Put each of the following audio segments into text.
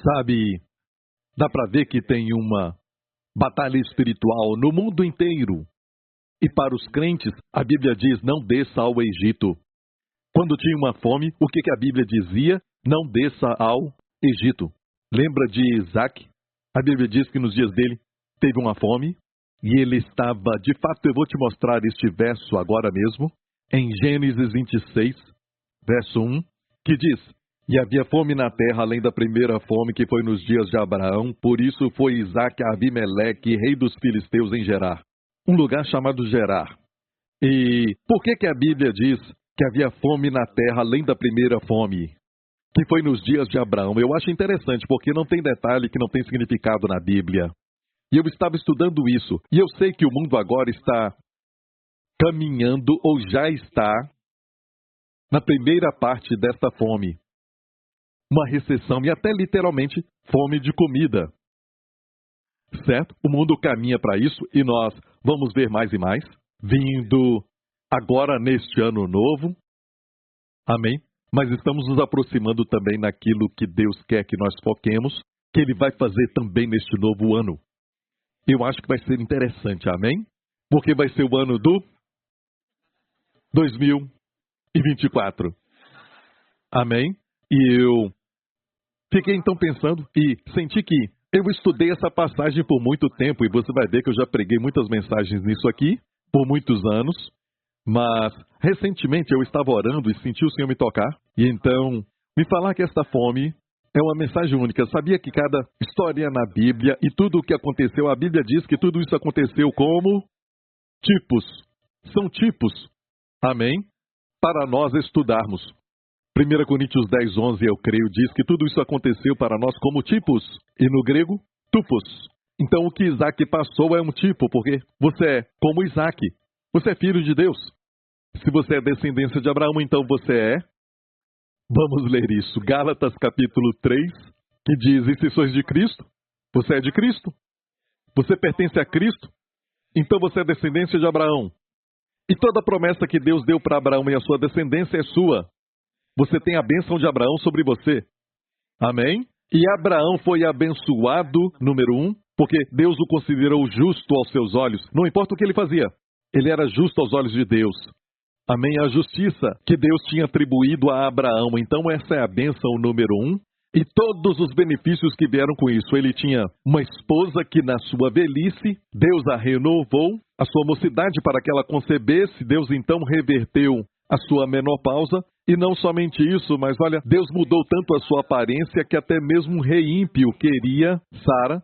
Sabe, dá para ver que tem uma batalha espiritual no mundo inteiro. E para os crentes, a Bíblia diz: não desça ao Egito. Quando tinha uma fome, o que a Bíblia dizia? Não desça ao Egito. Lembra de Isaac? A Bíblia diz que nos dias dele teve uma fome e ele estava, de fato, eu vou te mostrar este verso agora mesmo, em Gênesis 26, verso 1, que diz: e havia fome na terra, além da primeira fome que foi nos dias de Abraão, por isso foi Isaac a Abimeleque, rei dos filisteus, em Gerar, um lugar chamado Gerar. E por que a Bíblia diz que havia fome na terra, além da primeira fome, que foi nos dias de Abraão? Eu acho interessante, porque não tem detalhe que não tem significado na Bíblia. E eu estava estudando isso, e eu sei que o mundo agora está caminhando, ou já está, na primeira parte desta fome. Uma recessão e até literalmente fome de comida. Certo? O mundo caminha para isso e nós vamos ver mais e mais, vindo agora neste ano novo. Amém? Mas estamos nos aproximando também naquilo que Deus quer que nós foquemos, que Ele vai fazer também neste novo ano. Eu acho que vai ser interessante, amém? Porque vai ser o ano do 2024. Amém? E eu fiquei então pensando e senti que eu estudei essa passagem por muito tempo, e você vai ver que eu já preguei muitas mensagens nisso aqui, por muitos anos, mas recentemente eu estava orando e senti o Senhor me tocar, e então me falar que esta fome é uma mensagem única. Sabia que cada história na Bíblia e tudo o que aconteceu, a Bíblia diz que tudo isso aconteceu como tipos. São tipos. Amém? Para nós estudarmos. 1 Coríntios 10, 11, eu creio, diz que tudo isso aconteceu para nós como tipos. E no grego, tupos. Então o que Isaac passou é um tipo, porque você é como Isaac. Você é filho de Deus. Se você é descendência de Abraão, então você é... Vamos ler isso. Gálatas capítulo 3, que diz: e se sois de Cristo? Você é de Cristo? Você pertence a Cristo? Então você é descendência de Abraão. E toda a promessa que Deus deu para Abraão e a sua descendência é sua. Você tem a bênção de Abraão sobre você. Amém? E Abraão foi abençoado, número 1, porque Deus o considerou justo aos seus olhos. Não importa o que ele fazia, ele era justo aos olhos de Deus. Amém? A justiça que Deus tinha atribuído a Abraão. Então essa é a bênção número 1. E todos os benefícios que vieram com isso. Ele tinha uma esposa que na sua velhice, Deus a renovou, a sua mocidade para que ela concebesse. Deus então reverteu a sua menopausa. E não somente isso, mas olha, Deus mudou tanto a sua aparência que até mesmo um rei ímpio queria Sara.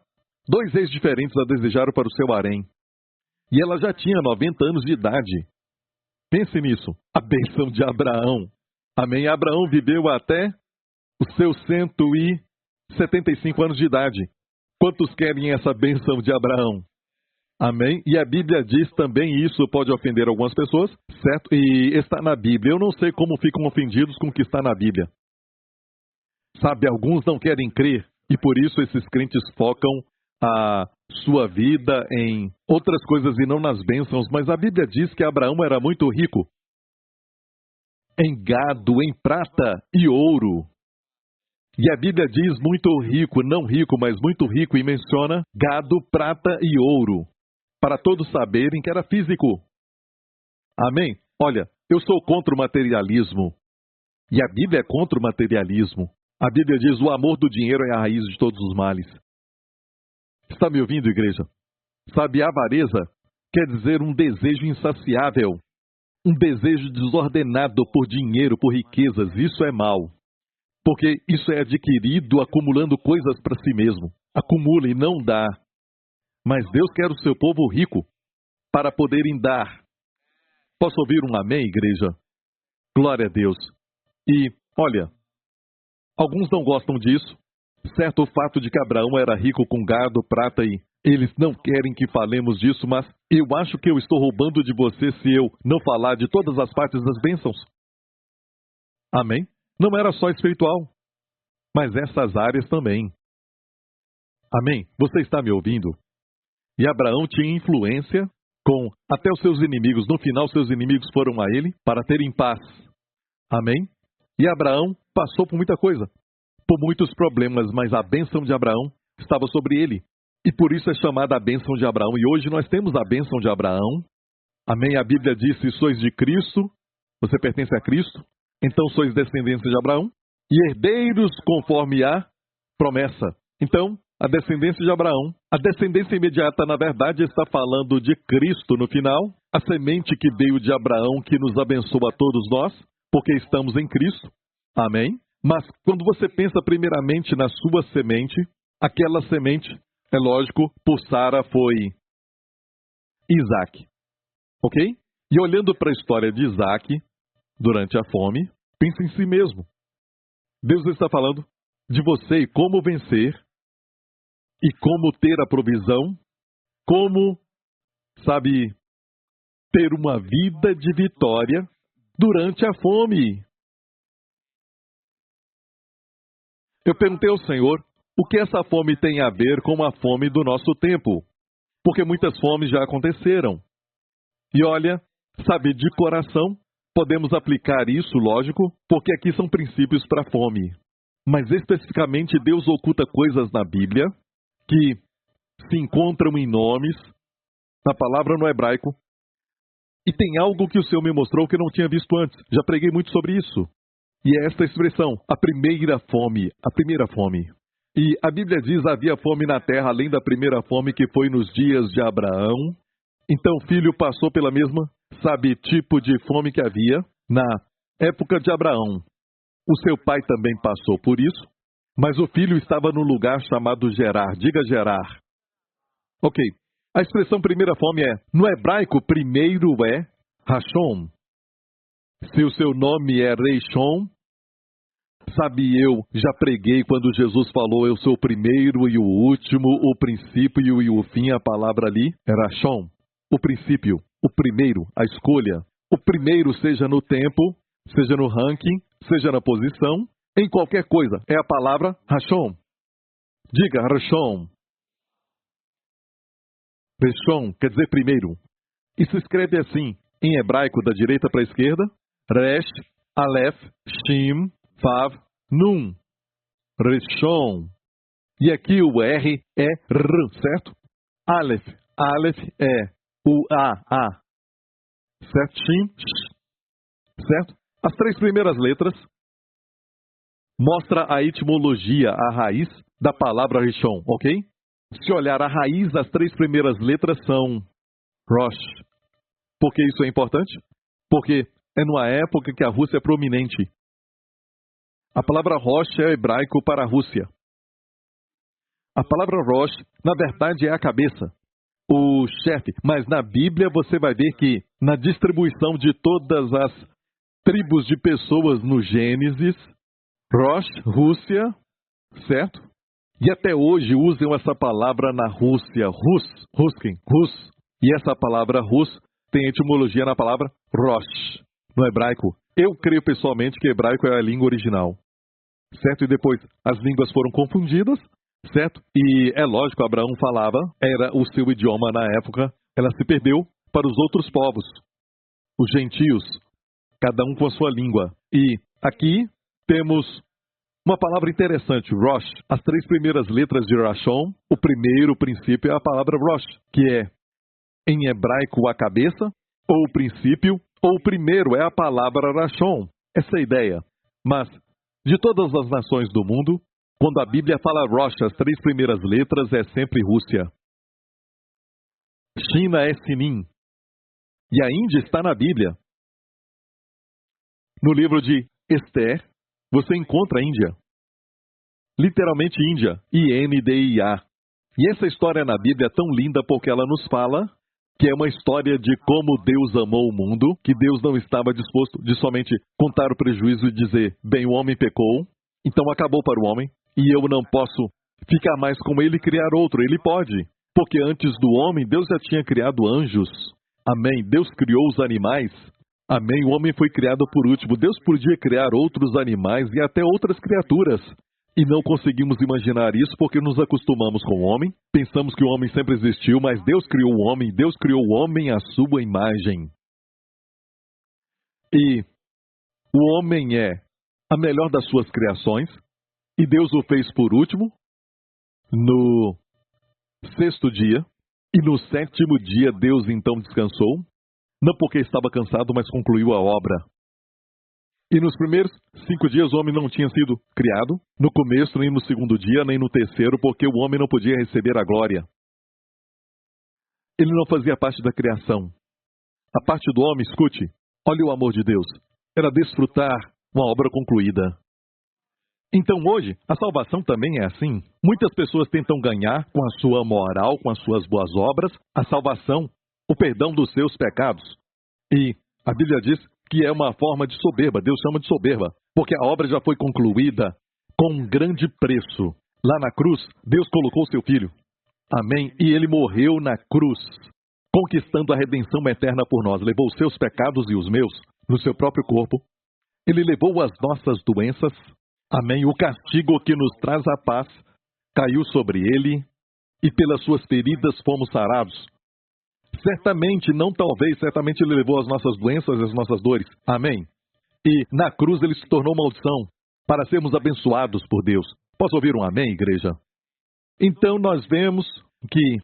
2 reis diferentes a desejaram para o seu harém. E ela já tinha 90 anos de idade. Pense nisso, a bênção de Abraão. Amém? Abraão viveu até os seus 175 anos de idade. Quantos querem essa bênção de Abraão? Amém? E a Bíblia diz também, isso pode ofender algumas pessoas, certo? E está na Bíblia. Eu não sei como ficam ofendidos com o que está na Bíblia. Sabe, alguns não querem crer, e por isso esses crentes focam a sua vida em outras coisas e não nas bênçãos. Mas a Bíblia diz que Abraão era muito rico em gado, em prata e ouro. E a Bíblia diz muito rico, não rico, mas muito rico, e menciona gado, prata e ouro, para todos saberem que era físico. Amém? Olha, eu sou contra o materialismo, e a Bíblia é contra o materialismo. A Bíblia diz: o amor do dinheiro é a raiz de todos os males. Está me ouvindo, igreja? Sabe, avareza quer dizer um desejo insaciável, um desejo desordenado por dinheiro, por riquezas. Isso é mal. Porque isso é adquirido acumulando coisas para si mesmo. Acumula e não dá. Mas Deus quer o seu povo rico para poderem dar. Posso ouvir um amém, igreja? Glória a Deus. E, olha, alguns não gostam disso. Certo o fato de que Abraão era rico com gado, prata e eles não querem que falemos disso, mas eu acho que eu estou roubando de você se eu não falar de todas as partes das bênçãos. Amém? Não era só espiritual, mas essas áreas também. Amém? Você está me ouvindo? E Abraão tinha influência com até os seus inimigos. No final, seus inimigos foram a ele para terem paz. Amém? E Abraão passou por muita coisa. por muitos problemas, mas a bênção de Abraão estava sobre ele. E por isso é chamada a bênção de Abraão. E hoje nós temos a bênção de Abraão. Amém? A Bíblia diz: se sois de Cristo, você pertence a Cristo, então sois descendência de Abraão e herdeiros conforme a promessa. Então, a descendência de Abraão, a descendência imediata, na verdade, está falando de Cristo no final, a semente que veio de Abraão, que nos abençoa a todos nós, porque estamos em Cristo. Amém? Mas quando você pensa primeiramente na sua semente, aquela semente, é lógico, por Sara foi Isaac. Ok? E olhando para a história de Isaac, durante a fome, pense em si mesmo. Deus está falando de você e como vencer, e como ter a provisão, como, sabe, ter uma vida de vitória durante a fome. Eu perguntei ao Senhor o que essa fome tem a ver com a fome do nosso tempo, porque muitas fomes já aconteceram. E olha, sabe, de coração, podemos aplicar isso, lógico, porque aqui são princípios para a fome. Mas especificamente Deus oculta coisas na Bíblia que se encontram em nomes, na palavra no hebraico, e tem algo que o Senhor me mostrou que eu não tinha visto antes. Já preguei muito sobre isso. E é esta expressão, a primeira fome, a primeira fome. E a Bíblia diz: havia fome na terra além da primeira fome que foi nos dias de Abraão. Então o filho passou pela mesma, sabe, tipo de fome que havia na época de Abraão. O seu pai também passou por isso, mas o filho estava no lugar chamado Gerar. Diga Gerar. Ok. A expressão primeira fome no hebraico, primeiro é Rashom. Se o seu nome é Reishon, sabe, eu já preguei quando Jesus falou: eu sou o primeiro e o último, o princípio e o fim. A palavra ali é Rashom. O princípio, o primeiro, a escolha. O primeiro, seja no tempo, seja no ranking, seja na posição, em qualquer coisa, é a palavra Rashom. Diga Rashom. Rashom quer dizer primeiro. E se escreve assim, em hebraico, da direita para a esquerda: Resh, Aleph, Shin, Vav, Nun. Rashom. E aqui o R é R, certo? Aleph. Aleph é o A. Certo? Shin, Sh. Certo? As três primeiras letras mostra a etimologia, a raiz da palavra Rishon, ok? Se olhar a raiz, as três primeiras letras são Rosh. Por que isso é importante? Porque é numa época que a Rússia é prominente. A palavra Rosh é hebraico para a Rússia. A palavra Rosh, na verdade, é a cabeça, o chefe. Mas na Bíblia você vai ver que na distribuição de todas as tribos de pessoas no Gênesis, Rosh, Rússia, certo? E até hoje usam essa palavra na Rússia, Ruskin. E essa palavra Rus tem etimologia na palavra Rosh, no hebraico. Eu creio pessoalmente que hebraico é a língua original, certo? E depois as línguas foram confundidas, certo? E é lógico, Abraão falava, era o seu idioma na época, ela se perdeu para os outros povos, os gentios, cada um com a sua língua. E aqui temos uma palavra interessante, Rosh. As três primeiras letras de Rashom, o primeiro princípio é a palavra Rosh, que é, em hebraico, a cabeça, ou o princípio, ou o primeiro é a palavra Rashom. Essa é a ideia. Mas, de todas as nações do mundo, quando a Bíblia fala Rosh, as três primeiras letras é sempre Rússia. China é Sinim. E a Índia está na Bíblia. No livro de Esther, você encontra a Índia. Literalmente Índia, I-N-D-I-A. E essa história na Bíblia é tão linda porque ela nos fala que é uma história de como Deus amou o mundo, que Deus não estava disposto de somente contar o prejuízo e dizer, bem, o homem pecou, então acabou para o homem, e eu não posso ficar mais com ele e criar outro. Ele pode, porque antes do homem, Deus já tinha criado anjos. Amém. Deus criou os animais. Amém. O homem foi criado por último. Deus podia criar outros animais e até outras criaturas. E não conseguimos imaginar isso porque nos acostumamos com o homem, pensamos que o homem sempre existiu, mas Deus criou o homem à sua imagem. E o homem é a melhor das suas criações, E Deus o fez por último, no sexto dia, e no sétimo dia Deus então descansou, não porque estava cansado, mas concluiu a obra. E nos primeiros 5 dias o homem não tinha sido criado, no começo, nem no segundo dia, nem no terceiro, porque o homem não podia receber a glória. Ele não fazia parte da criação. A parte do homem, escute, olha o amor de Deus, era desfrutar uma obra concluída. Então hoje, a salvação também é assim. Muitas pessoas tentam ganhar com a sua moral, com as suas boas obras, a salvação, o perdão dos seus pecados. E a Bíblia diz que é uma forma de soberba, Deus chama de soberba, porque a obra já foi concluída com um grande preço. Lá na cruz, Deus colocou seu filho. Amém? E ele morreu na cruz, conquistando a redenção eterna por nós. Levou os seus pecados e os meus no seu próprio corpo. Ele levou as nossas doenças. Amém? O castigo que nos traz a paz caiu sobre ele e pelas suas feridas fomos sarados. Certamente, não talvez, certamente ele levou as nossas doenças e as nossas dores. Amém? E na cruz ele se tornou maldição para sermos abençoados por Deus. Posso ouvir um amém, igreja? Então nós vemos que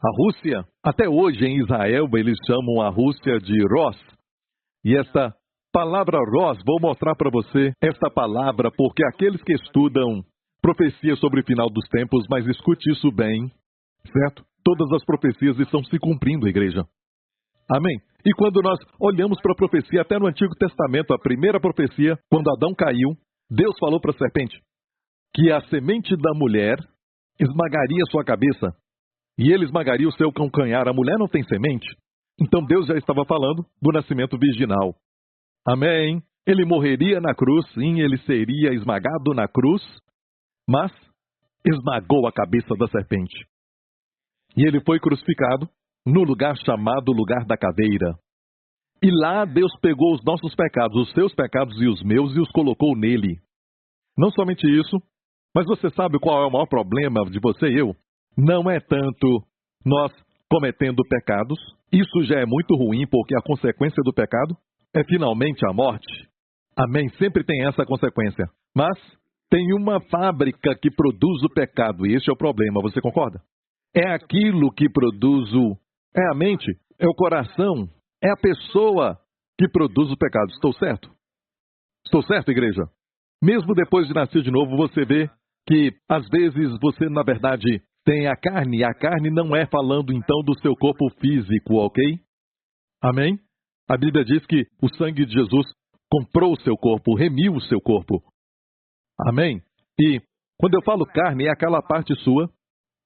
a Rússia, até hoje em Israel, eles chamam a Rússia de Ros. E esta palavra Ros, vou mostrar para você esta palavra, porque aqueles que estudam profecia sobre o final dos tempos, mas escute isso bem, certo? Todas as profecias estão se cumprindo, igreja. Amém? E quando nós olhamos para a profecia, até no Antigo Testamento, a primeira profecia, quando Adão caiu, Deus falou para a serpente que a semente da mulher esmagaria sua cabeça e ele esmagaria o seu calcanhar. A mulher não tem semente. Então Deus já estava falando do nascimento virginal. Amém? Ele morreria na cruz, sim, ele seria esmagado na cruz, mas esmagou a cabeça da serpente. E ele foi crucificado no lugar chamado lugar da caveira. E lá Deus pegou os nossos pecados, os seus pecados e os meus, e os colocou nele. Não somente isso, mas você sabe qual é o maior problema de você e eu? Não é tanto nós cometendo pecados. Isso já é muito ruim, porque a consequência do pecado é finalmente a morte. Amém? Sempre tem essa consequência. Mas tem uma fábrica que produz o pecado, e esse é o problema, você concorda? É aquilo que produz é a mente, é o coração, é a pessoa que produz o pecado. Estou certo? Estou certo, igreja? Mesmo depois de nascer de novo, você vê que, às vezes, você, na verdade, tem a carne, e a carne não é falando, então, do seu corpo físico, ok? Amém? A Bíblia diz que o sangue de Jesus comprou o seu corpo, remiu o seu corpo. Amém? E, quando eu falo carne, é aquela parte sua,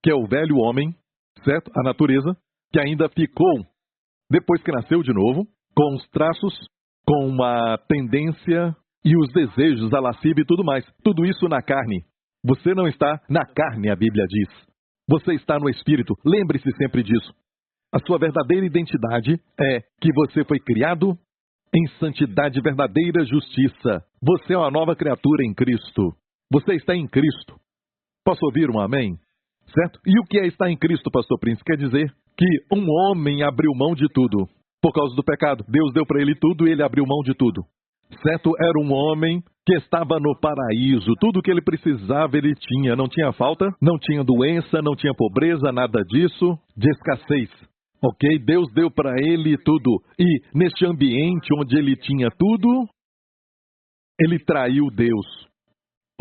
que é o velho homem, certo? A natureza, que ainda ficou, depois que nasceu de novo, com os traços, com uma tendência e os desejos, a lascívia e tudo mais. Tudo isso na carne. Você não está na carne, a Bíblia diz. Você está no Espírito. Lembre-se sempre disso. A sua verdadeira identidade é que você foi criado em santidade, verdadeira justiça. Você é uma nova criatura em Cristo. Você está em Cristo. Posso ouvir um amém? Certo? E o que é estar em Cristo, pastor Príncipe? Quer dizer que um homem abriu mão de tudo por causa do pecado. Deus deu para ele tudo e ele abriu mão de tudo. Certo? Era um homem que estava no paraíso. Tudo que ele precisava ele tinha. Não tinha falta, não tinha doença, não tinha pobreza, nada disso, de escassez. Ok? Deus deu para ele tudo. E neste ambiente onde ele tinha tudo, ele traiu Deus.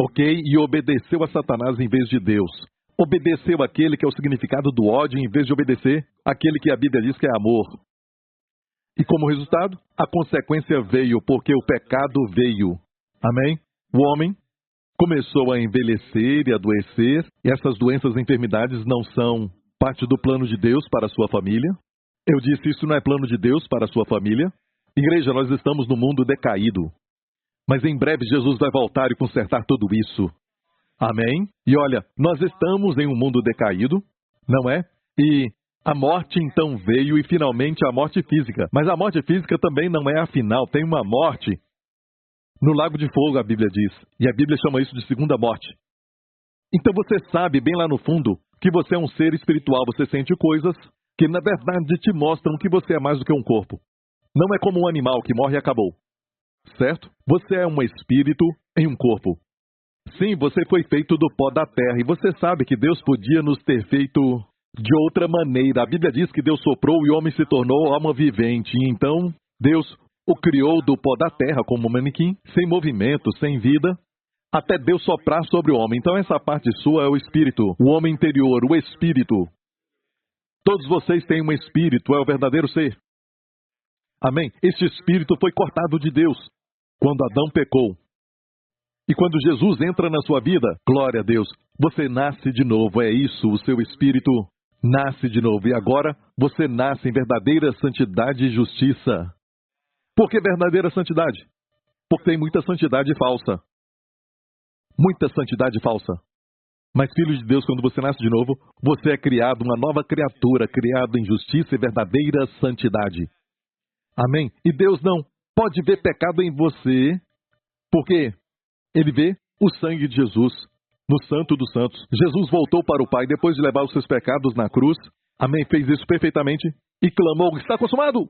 Ok? E obedeceu a Satanás em vez de Deus. Obedeceu aquele que é o significado do ódio em vez de obedecer aquele que a Bíblia diz que é amor. E como resultado, a consequência veio porque o pecado veio. Amém? O homem começou a envelhecer e adoecer, e essas doenças e enfermidades não são parte do plano de Deus para a sua família. Eu disse, isso não é plano de Deus para a sua família. Igreja, nós estamos no mundo decaído. Mas em breve Jesus vai voltar e consertar tudo isso. Amém? E olha, nós estamos em um mundo decaído, não é? E a morte então veio e finalmente a morte física. Mas a morte física também não é a final. Tem uma morte no lago de fogo, a Bíblia diz. E a Bíblia chama isso de segunda morte. Então você sabe bem lá no fundo que você é um ser espiritual. Você sente coisas que na verdade te mostram que você é mais do que um corpo. Não é como um animal que morre e acabou. Certo? Você é um espírito em um corpo. Sim, você foi feito do pó da terra. E você sabe que Deus podia nos ter feito de outra maneira. A Bíblia diz que Deus soprou e o homem se tornou alma vivente. Então, Deus o criou do pó da terra como um manequim, sem movimento, sem vida, até Deus soprar sobre o homem. Então, essa parte sua é o espírito, o homem interior, o espírito. Todos vocês têm um espírito, é o verdadeiro ser. Amém? Este espírito foi cortado de Deus quando Adão pecou. E quando Jesus entra na sua vida, glória a Deus, você nasce de novo. É isso, o seu espírito nasce de novo. E agora você nasce em verdadeira santidade e justiça. Por que verdadeira santidade? Porque tem muita santidade falsa. Muita santidade falsa. Mas, filho de Deus, quando você nasce de novo, você é criado, uma nova criatura, criado em justiça e verdadeira santidade. Amém? E Deus não pode ver pecado em você, porque Ele vê o sangue de Jesus no Santo dos Santos. Jesus voltou para o Pai depois de levar os seus pecados na cruz. Amém? Fez isso perfeitamente e clamou: está consumado!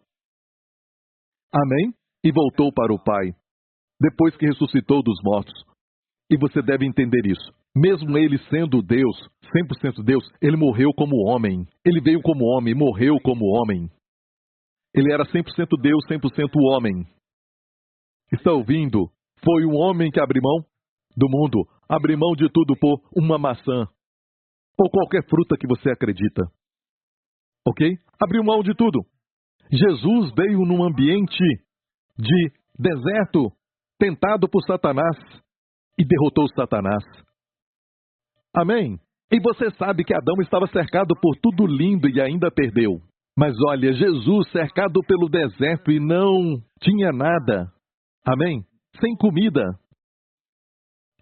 Amém? E voltou para o Pai depois que ressuscitou dos mortos. E você deve entender isso. Mesmo Ele sendo Deus, 100% Deus, Ele morreu como homem. Ele veio como homem, morreu como homem. Ele era 100% Deus, 100% homem. Está ouvindo? Foi um homem que abriu mão do mundo, abriu mão de tudo por uma maçã, ou qualquer fruta que você acredita. Ok? Abriu mão de tudo. Jesus veio num ambiente de deserto, tentado por Satanás, e derrotou Satanás. Amém? E você sabe que Adão estava cercado por tudo lindo e ainda perdeu. Mas olha, Jesus cercado pelo deserto e não tinha nada. Amém? Sem comida.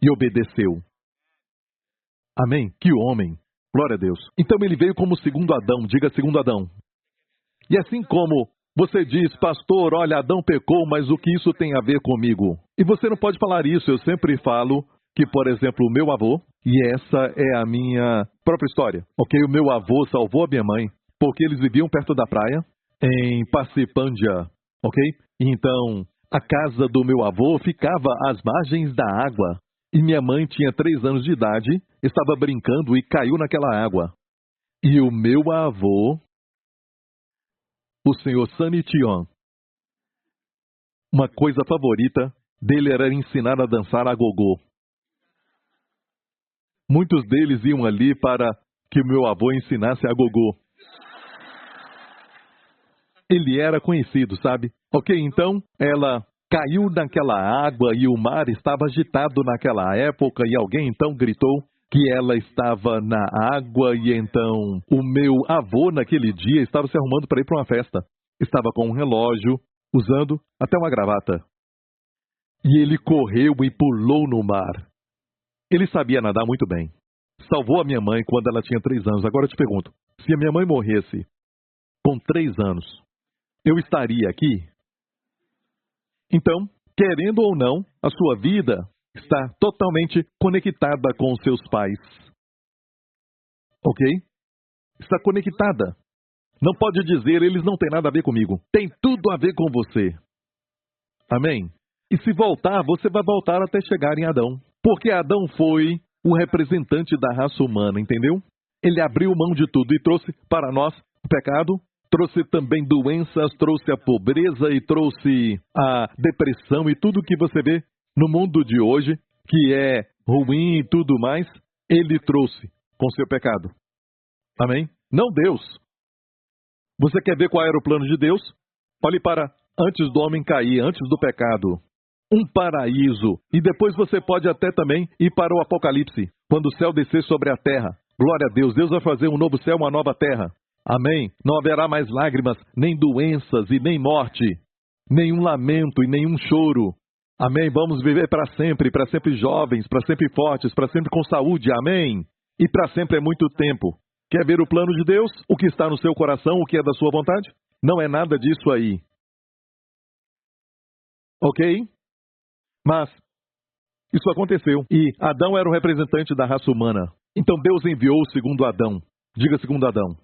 E obedeceu. Amém? Que homem. Glória a Deus. Então ele veio como segundo Adão. Diga segundo Adão. E assim como você diz: pastor, olha, Adão pecou, mas o que isso tem a ver comigo? E você não pode falar isso. Eu sempre falo que, por exemplo, o meu avô, e essa é a minha própria história, ok? O meu avô salvou a minha mãe, porque eles viviam perto da praia, em Passipândia, ok? Então, a casa do meu avô ficava às margens da água, e minha mãe tinha 3 anos de idade, estava brincando e caiu naquela água. E o meu avô, o senhor Sanition, uma coisa favorita dele era ensinar a dançar agogô. Muitos deles iam ali para que o meu avô ensinasse agogô. Ele era conhecido, sabe? Ok, então ela caiu naquela água e o mar estava agitado naquela época e alguém então gritou que ela estava na água e então o meu avô naquele dia estava se arrumando para ir para uma festa. Estava com um relógio, usando até uma gravata. E ele correu e pulou no mar. Ele sabia nadar muito bem. Salvou a minha mãe quando ela tinha 3 anos. Agora eu te pergunto, se a minha mãe morresse com 3 anos, eu estaria aqui? Então, querendo ou não, a sua vida está totalmente conectada com os seus pais. Ok? Está conectada. Não pode dizer, eles não têm nada a ver comigo. Tem tudo a ver com você. Amém? E se voltar, você vai voltar até chegar em Adão. Porque Adão foi o representante da raça humana, entendeu? Ele abriu mão de tudo e trouxe para nós o pecado, trouxe também doenças, trouxe a pobreza e trouxe a depressão e tudo que você vê no mundo de hoje, que é ruim e tudo mais, ele trouxe com seu pecado. Amém? Não Deus. Você quer ver qual era o plano de Deus? Olhe para antes do homem cair, antes do pecado. Um paraíso. E depois você pode até também ir para o Apocalipse, quando o céu descer sobre a terra. Glória a Deus. Deus vai fazer um novo céu, uma nova terra. Amém. Não haverá mais lágrimas, nem doenças e nem morte, nenhum lamento e nenhum choro. Amém. Vamos viver para sempre jovens, para sempre fortes, para sempre com saúde. Amém. E para sempre é muito tempo. Quer ver o plano de Deus? O que está no seu coração, o que é da sua vontade? Não é nada disso aí. Ok? Mas isso aconteceu. E Adão era o representante da raça humana. Então Deus enviou o segundo Adão. Diga segundo Adão.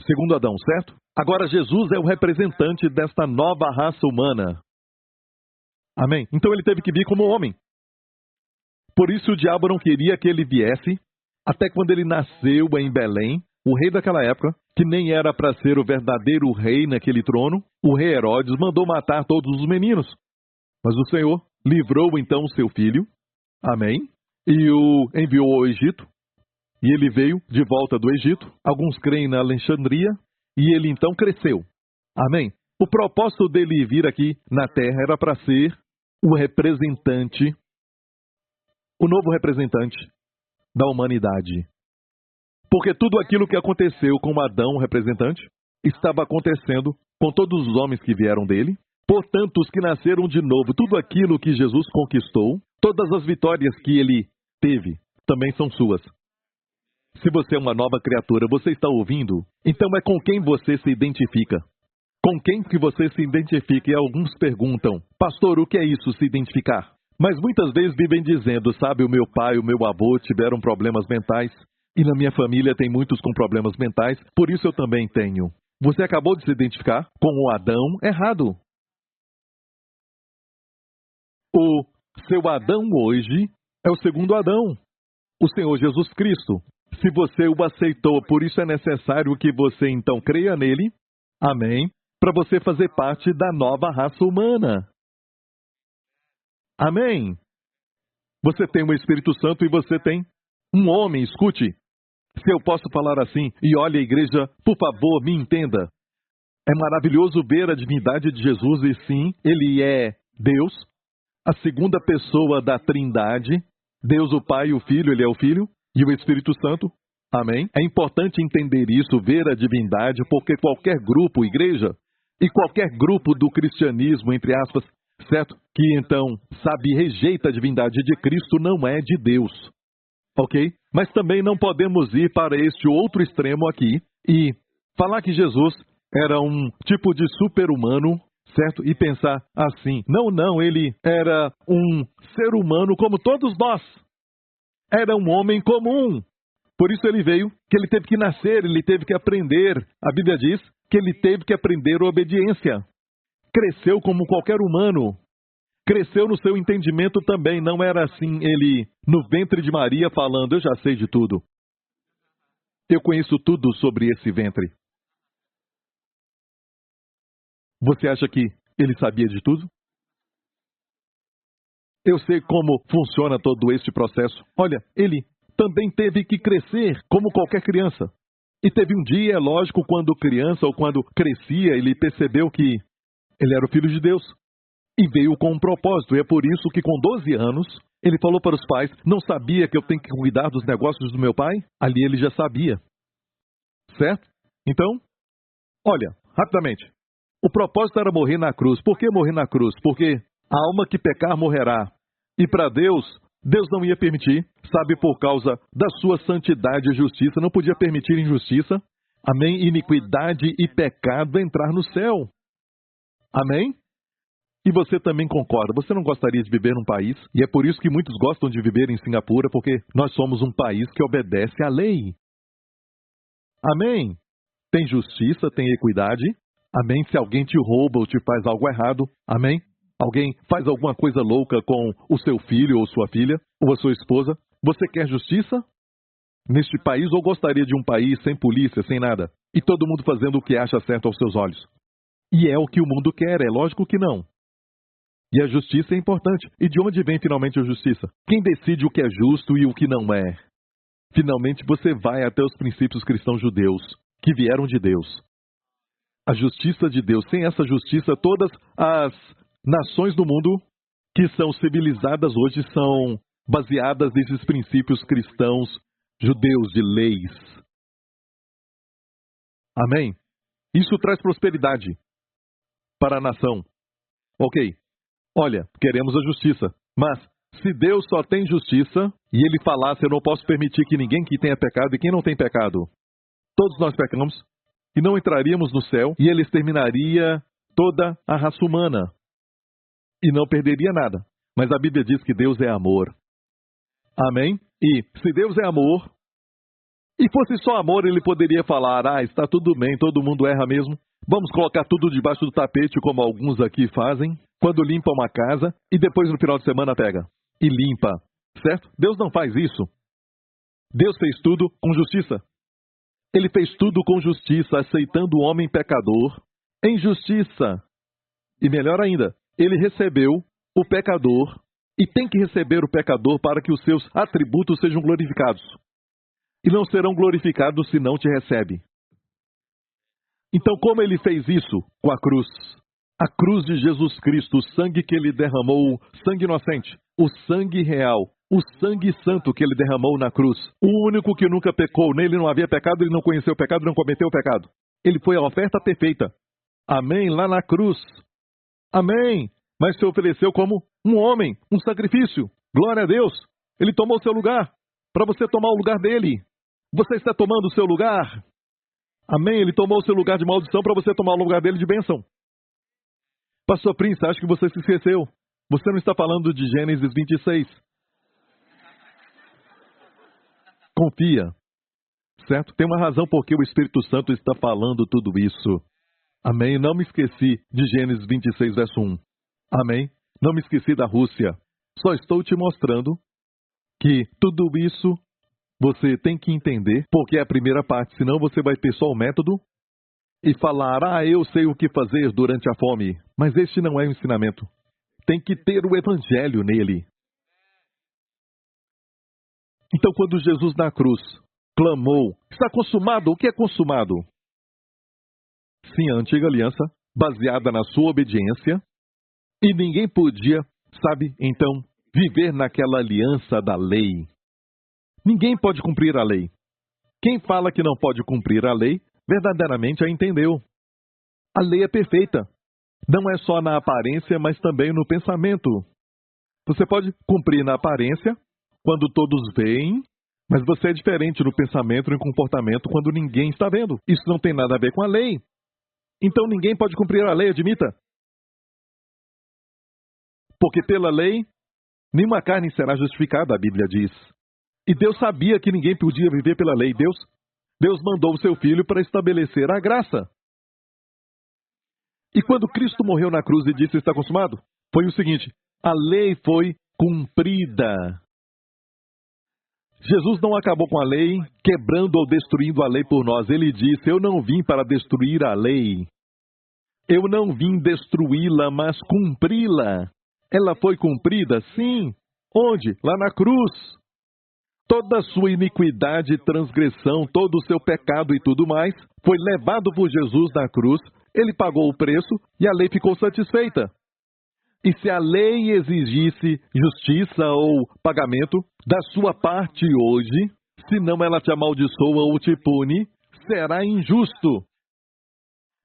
Segundo Adão, certo? Agora Jesus é o representante desta nova raça humana. Amém? Então ele teve que vir como homem. Por isso o diabo não queria que ele viesse, até quando ele nasceu em Belém, o rei daquela época, que nem era para ser o verdadeiro rei naquele trono, o rei Herodes mandou matar todos os meninos. Mas o Senhor livrou então o seu filho, amém, e o enviou ao Egito, e ele veio de volta do Egito, alguns creem na Alexandria, e ele então cresceu, amém. O propósito dele vir aqui na terra era para ser o representante, o novo representante da humanidade. Porque tudo aquilo que aconteceu com Adão, o representante, estava acontecendo com todos os homens que vieram dele. Portanto, os que nasceram de novo, tudo aquilo que Jesus conquistou, todas as vitórias que ele teve, também são suas. Se você é uma nova criatura, você está ouvindo? Então é com quem você se identifica. Com quem que você se identifica? E alguns perguntam, pastor, o que é isso, se identificar? Mas muitas vezes vivem dizendo, sabe, o meu pai, o meu avô tiveram problemas mentais, e na minha família tem muitos com problemas mentais, por isso eu também tenho. Você acabou de se identificar com o Adão errado. O seu Adão hoje é o segundo Adão, o Senhor Jesus Cristo. Se você o aceitou, por isso é necessário que você então creia nele, amém, para você fazer parte da nova raça humana. Amém. Você tem o Espírito Santo e você tem um homem, escute. Se eu posso falar assim, e olha a igreja, por favor, me entenda. É maravilhoso ver a divindade de Jesus e sim, ele é Deus, a segunda pessoa da Trindade, Deus o Pai, o Filho, ele é o Filho, e o Espírito Santo. Amém? É importante entender isso, ver a divindade, porque qualquer grupo, igreja, e qualquer grupo do cristianismo, entre aspas, certo? Que então, sabe, rejeita a divindade de Cristo, não é de Deus. Ok? Mas também não podemos ir para este outro extremo aqui e falar que Jesus era um tipo de super-humano, certo? E pensar assim, não, ele era um ser humano como todos nós. Era um homem comum. Por isso ele veio, que ele teve que nascer, ele teve que aprender. A Bíblia diz que ele teve que aprender obediência. Cresceu como qualquer humano. Cresceu no seu entendimento também. Não era assim ele no ventre de Maria falando, eu já sei de tudo. Eu conheço tudo sobre esse ventre. Você acha que ele sabia de tudo? Eu sei como funciona todo este processo. Olha, ele também teve que crescer como qualquer criança. E teve um dia, é lógico, quando criança ou quando crescia, ele percebeu que ele era o Filho de Deus. E veio com um propósito. E é por isso que com 12 anos, ele falou para os pais, não sabia que eu tenho que cuidar dos negócios do meu pai? Ali ele já sabia. Certo? Então, olha, rapidamente. O propósito era morrer na cruz. Por que morrer na cruz? Porque a alma que pecar morrerá. E para Deus, Deus não ia permitir, sabe, por causa da sua santidade e justiça, não podia permitir injustiça, amém, iniquidade e pecado entrar no céu. Amém? E você também concorda, você não gostaria de viver num país, e é por isso que muitos gostam de viver em Singapura, porque nós somos um país que obedece à lei. Amém? Tem justiça, tem equidade. Amém? Se alguém te rouba ou te faz algo errado, amém? Alguém faz alguma coisa louca com o seu filho ou sua filha, ou a sua esposa, você quer justiça? Neste país, ou gostaria de um país sem polícia, sem nada, e todo mundo fazendo o que acha certo aos seus olhos? E é o que o mundo quer, é lógico que não. E a justiça é importante. E de onde vem finalmente a justiça? Quem decide o que é justo e o que não é? Finalmente você vai até os princípios cristãos judeus, que vieram de Deus. A justiça de Deus. Sem essa justiça, todas as nações do mundo que são civilizadas hoje são baseadas nesses princípios cristãos judeus de leis. Amém? Isso traz prosperidade para a nação. Ok. Olha, queremos a justiça, mas se Deus só tem justiça e ele falasse, eu não posso permitir que ninguém que tenha pecado e quem não tem pecado, todos nós pecamos e não entraríamos no céu e ele exterminaria toda a raça humana e não perderia nada. Mas a Bíblia diz que Deus é amor. Amém? E se Deus é amor, e fosse só amor, ele poderia falar, está tudo bem, todo mundo erra mesmo. Vamos colocar tudo debaixo do tapete, como alguns aqui fazem, quando limpam uma casa, e depois no final de semana pega e limpa Certo? Deus não faz isso. Deus fez tudo com justiça. Ele fez tudo com justiça, aceitando o homem pecador em justiça. E melhor ainda, ele recebeu o pecador e tem que receber o pecador para que os seus atributos sejam glorificados. E não serão glorificados se não te recebe. Então, como ele fez isso? Com a cruz. A cruz de Jesus Cristo, o sangue que ele derramou, sangue inocente, o sangue real, o sangue santo que ele derramou na cruz. O único que nunca pecou, nele não havia pecado, ele não conheceu o pecado, não cometeu o pecado. Ele foi a oferta perfeita. Amém? Lá na cruz. Amém? Mas se ofereceu como um homem, um sacrifício. Glória a Deus. Ele tomou o seu lugar, para você tomar o lugar dele. Você está tomando o seu lugar. Amém? Ele tomou o seu lugar de maldição para você tomar o lugar dele de bênção. Pastor Prince, acho que você se esqueceu. Você não está falando de Gênesis 26. Confia. Certo? Tem uma razão por que o Espírito Santo está falando tudo isso. Amém? Não me esqueci de Gênesis 26, verso 1. Amém? Não me esqueci da Rússia. Só estou te mostrando que tudo isso você tem que entender, porque é a primeira parte, senão você vai ter só o método e falar, eu sei o que fazer durante a fome. Mas este não é o ensinamento. Tem que ter o evangelho nele. Então, quando Jesus na cruz clamou, está consumado, o que é consumado? Sim, a antiga aliança, baseada na sua obediência, e ninguém podia, então, viver naquela aliança da lei. Ninguém pode cumprir a lei. Quem fala que não pode cumprir a lei, verdadeiramente a entendeu. A lei é perfeita. Não é só na aparência, mas também no pensamento. Você pode cumprir na aparência, quando todos veem, mas você é diferente no pensamento e no comportamento quando ninguém está vendo. Isso não tem nada a ver com a lei. Então ninguém pode cumprir a lei, admita. Porque pela lei, nenhuma carne será justificada, a Bíblia diz. E Deus sabia que ninguém podia viver pela lei. Deus mandou o seu Filho para estabelecer a graça. E quando Cristo morreu na cruz e disse está consumado, foi o seguinte, a lei foi cumprida. Jesus não acabou com a lei, quebrando ou destruindo a lei por nós. Ele disse, eu não vim para destruir a lei. Eu não vim destruí-la, mas cumpri-la. Ela foi cumprida, sim. Onde? Lá na cruz. Toda a sua iniquidade, transgressão, todo o seu pecado e tudo mais, foi levado por Jesus na cruz, ele pagou o preço e a lei ficou satisfeita. E se a lei exigisse justiça ou pagamento da sua parte hoje, senão ela te amaldiçoa ou te pune, será injusto.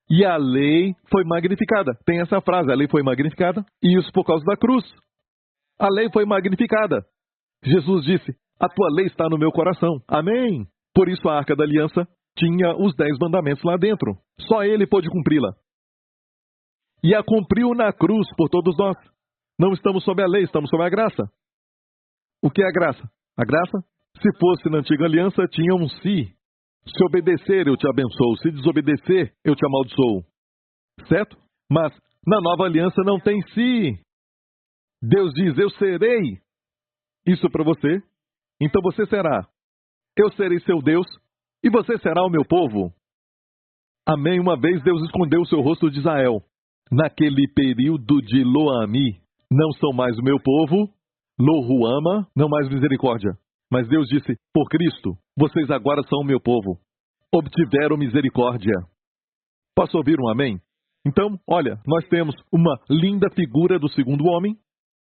E a lei foi magnificada. Tem essa frase, a lei foi magnificada, e isso por causa da cruz. A lei foi magnificada. Jesus disse, a tua lei está no meu coração. Amém? Por isso a Arca da Aliança tinha os 10 mandamentos lá dentro. Só ele pôde cumpri-la. E a cumpriu na cruz por todos nós. Não estamos sob a lei, estamos sob a graça. O que é a graça? A graça, se fosse na antiga aliança, tinha um se. Se obedecer, eu te abençoo. Se desobedecer, eu te amaldiçoo. Certo? Mas na nova aliança não tem se. Deus diz, eu serei isso para você. Então você será. Eu serei seu Deus e você será o meu povo. Amém. Uma vez Deus escondeu o seu rosto de Israel. Naquele período de Lo-Ami, não são mais o meu povo. Lo-Ruama, não mais misericórdia. Mas Deus disse, por Cristo, vocês agora são o meu povo. Obtiveram misericórdia. Posso ouvir um amém? Então, olha, nós temos uma linda figura do segundo homem.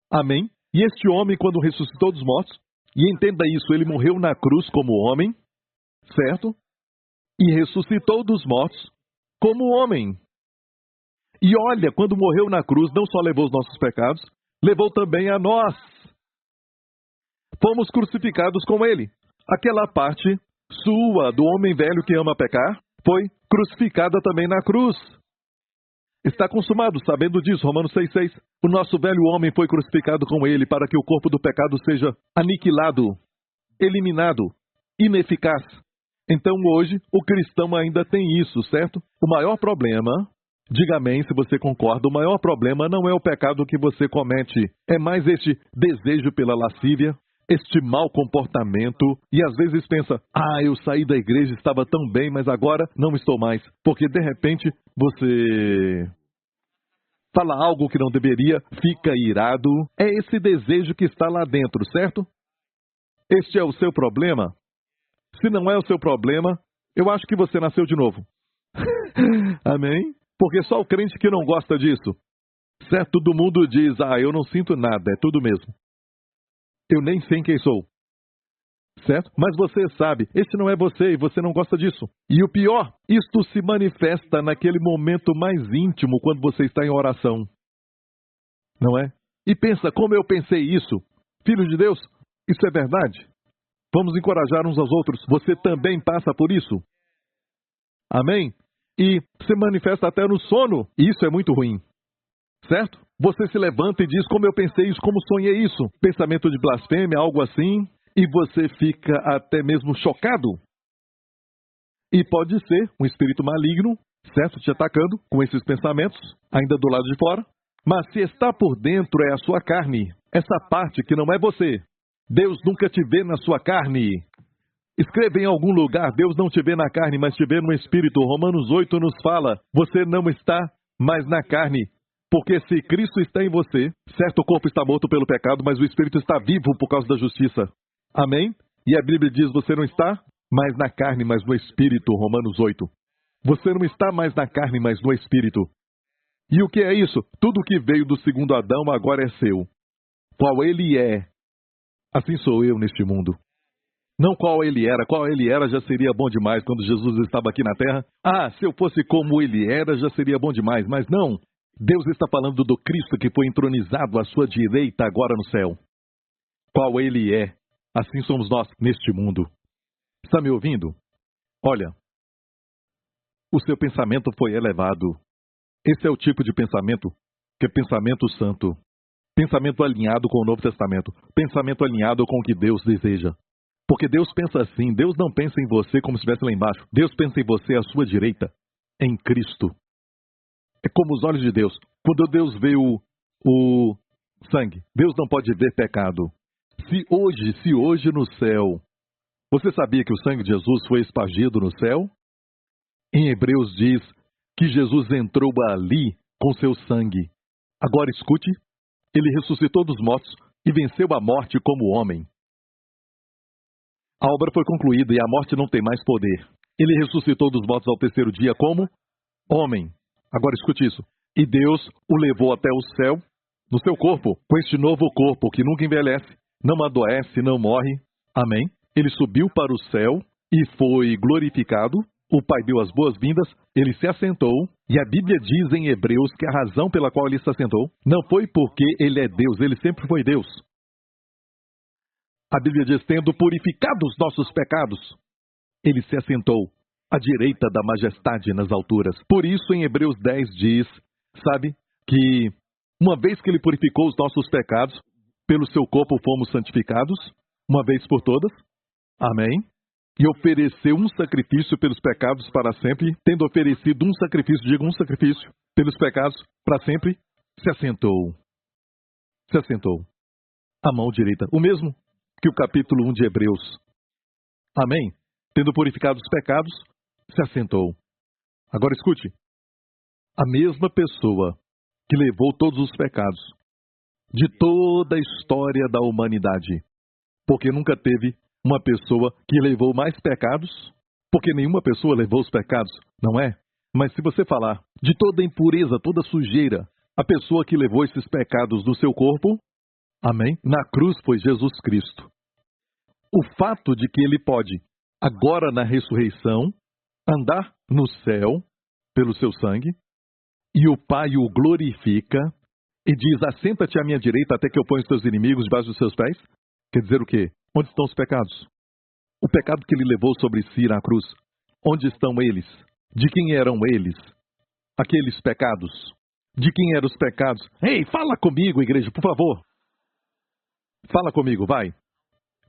Amém. E este homem, quando ressuscitou dos mortos, e entenda isso, ele morreu na cruz como homem, certo? E ressuscitou dos mortos como homem. E olha, quando morreu na cruz, não só levou os nossos pecados, levou também a nós. Fomos crucificados com ele. Aquela parte sua, do homem velho que ama pecar, foi crucificada também na cruz. Está consumado, sabendo disso, Romanos 6,6. O nosso velho homem foi crucificado com ele para que o corpo do pecado seja aniquilado, eliminado, ineficaz. Então hoje, o cristão ainda tem isso, certo? O maior problema, diga amém se você concorda, o maior problema não é o pecado que você comete, é mais este desejo pela lascívia, este mau comportamento e às vezes pensa, eu saí da igreja, estava tão bem, mas agora não estou mais. Porque de repente você fala algo que não deveria, fica irado. É esse desejo que está lá dentro, certo? Este é o seu problema? Se não é o seu problema, eu acho que você nasceu de novo. Amém? Porque só o crente que não gosta disso. Certo? Todo mundo diz, eu não sinto nada, é tudo mesmo. Eu nem sei quem sou. Certo? Mas você sabe, esse não é você e você não gosta disso. E o pior, isto se manifesta naquele momento mais íntimo quando você está em oração. Não é? E pensa, como eu pensei isso? Filho de Deus, isso é verdade? Vamos encorajar uns aos outros. Você também passa por isso. Amém? E se manifesta até no sono. E isso é muito ruim. Certo? Você se levanta e diz, como eu pensei isso, como sonhei isso. Pensamento de blasfêmia, algo assim. E você fica até mesmo chocado. E pode ser um espírito maligno, certo? Te atacando com esses pensamentos, ainda do lado de fora. Mas se está por dentro é a sua carne. Essa parte que não é você. Deus nunca te vê na sua carne. Escreva em algum lugar, Deus não te vê na carne, mas te vê no Espírito. Romanos 8 nos fala, você não está mais na carne. Porque se Cristo está em você, certo, o corpo está morto pelo pecado, mas o Espírito está vivo por causa da justiça. Amém? E a Bíblia diz, você não está mais na carne, mas no Espírito. Romanos 8. Você não está mais na carne, mas no Espírito. E o que é isso? Tudo que veio do segundo Adão agora é seu. Qual ele é, assim sou eu neste mundo. Não qual ele era já seria bom demais quando Jesus estava aqui na terra. Se eu fosse como ele era, já seria bom demais. Mas não, Deus está falando do Cristo que foi entronizado à sua direita agora no céu. Qual ele é, assim somos nós neste mundo. Está me ouvindo? Olha, o seu pensamento foi elevado. Esse é o tipo de pensamento que é pensamento santo. Pensamento alinhado com o Novo Testamento. Pensamento alinhado com o que Deus deseja. Porque Deus pensa assim, Deus não pensa em você como se estivesse lá embaixo. Deus pensa em você à sua direita, em Cristo. É como os olhos de Deus. Quando Deus vê o sangue, Deus não pode ver pecado. Se hoje no céu, você sabia que o sangue de Jesus foi espargido no céu? Em Hebreus diz que Jesus entrou ali com seu sangue. Agora escute, ele ressuscitou dos mortos e venceu a morte como homem. A obra foi concluída e a morte não tem mais poder. Ele ressuscitou dos mortos ao terceiro dia como homem. Agora escute isso. E Deus o levou até o céu, no seu corpo, com este novo corpo que nunca envelhece, não adoece, não morre. Amém? Ele subiu para o céu e foi glorificado. O Pai deu as boas-vindas, ele se assentou. E a Bíblia diz em Hebreus que a razão pela qual ele se assentou não foi porque ele é Deus, ele sempre foi Deus. A Bíblia diz, tendo purificado os nossos pecados, ele se assentou à direita da majestade nas alturas. Por isso, em Hebreus 10 diz, sabe, que uma vez que ele purificou os nossos pecados, pelo seu corpo fomos santificados, uma vez por todas. Amém? E ofereceu um sacrifício pelos pecados para sempre, tendo oferecido um sacrifício, diga um sacrifício, pelos pecados para sempre, se assentou. Se assentou. À mão direita. O mesmo que o capítulo 1 de Hebreus. Amém? Tendo purificado os pecados, se assentou. Agora escute. A mesma pessoa que levou todos os pecados de toda a história da humanidade. Porque nunca teve uma pessoa que levou mais pecados, porque nenhuma pessoa levou os pecados, não é? Mas se você falar de toda impureza, toda sujeira, a pessoa que levou esses pecados no seu corpo, amém? Na cruz foi Jesus Cristo. O fato de que ele pode, agora na ressurreição, andar no céu pelo seu sangue, e o Pai o glorifica, e diz, assenta-te à minha direita até que eu ponha os teus inimigos debaixo dos seus pés. Quer dizer o quê? Onde estão os pecados? O pecado que ele levou sobre si na cruz, onde estão eles? De quem eram eles? Aqueles pecados. De quem eram os pecados? Ei, fala comigo, igreja, por favor. Fala comigo, vai.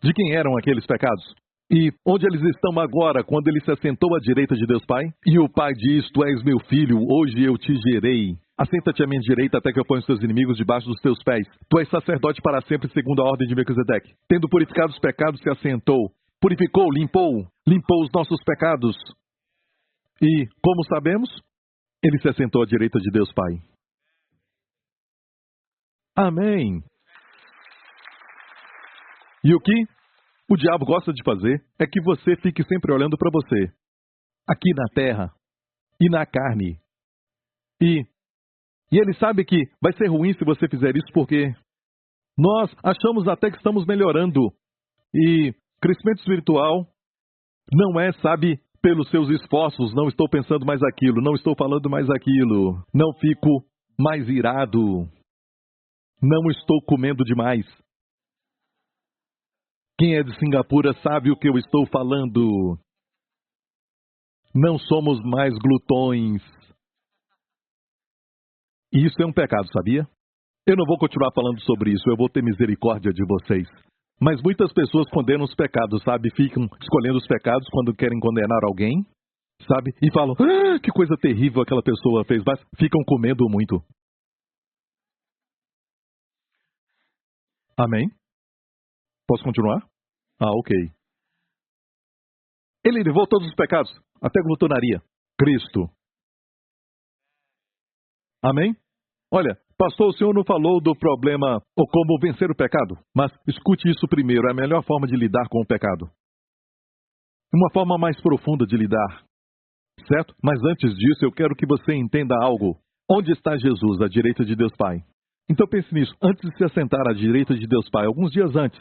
De quem eram aqueles pecados? E onde eles estão agora, quando ele se assentou à direita de Deus Pai? E o Pai diz, tu és meu filho, hoje eu te gerei. Assenta-te à minha direita até que eu ponha os teus inimigos debaixo dos teus pés. Tu és sacerdote para sempre, segundo a ordem de Melquisedeque. Tendo purificado os pecados, se assentou. Purificou, limpou os nossos pecados. E, como sabemos, ele se assentou à direita de Deus Pai. Amém. E o que o diabo gosta de fazer é que você fique sempre olhando para você, aqui na terra e na carne. E ele sabe que vai ser ruim se você fizer isso, porque nós achamos até que estamos melhorando. E crescimento espiritual não é, sabe, pelos seus esforços. Não estou pensando mais aquilo, não estou falando mais aquilo, não fico mais irado, não estou comendo demais. Quem é de Singapura sabe o que eu estou falando. Não somos mais glutões. E isso é um pecado, sabia? Eu não vou continuar falando sobre isso, eu vou ter misericórdia de vocês. Mas muitas pessoas condenam os pecados, sabe? Ficam escolhendo os pecados quando querem condenar alguém, sabe? E falam, que coisa terrível aquela pessoa fez, mas ficam comendo muito. Amém? Posso continuar? Ok. Ele levou todos os pecados, até a glutonaria. Cristo. Amém? Olha, pastor, o senhor não falou do problema ou como vencer o pecado, mas escute isso primeiro, é a melhor forma de lidar com o pecado. Uma forma mais profunda de lidar, certo? Mas antes disso, eu quero que você entenda algo. Onde está Jesus, à direita de Deus Pai? Então pense nisso, antes de se assentar à direita de Deus Pai, alguns dias antes,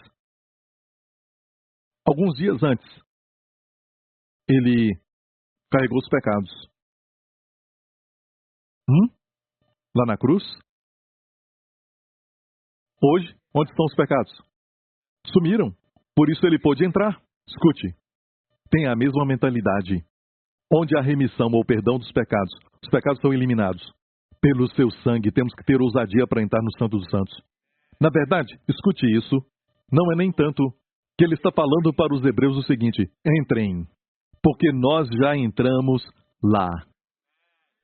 ele carregou os pecados. Lá na cruz? Hoje, onde estão os pecados? Sumiram. Por isso ele pôde entrar. Escute, tenha a mesma mentalidade. Onde há remissão ou perdão dos pecados, os pecados são eliminados. Pelo seu sangue, temos que ter ousadia para entrar no Santo dos Santos. Na verdade, escute isso, não é nem tanto que ele está falando para os hebreus o seguinte: entrem, porque nós já entramos lá.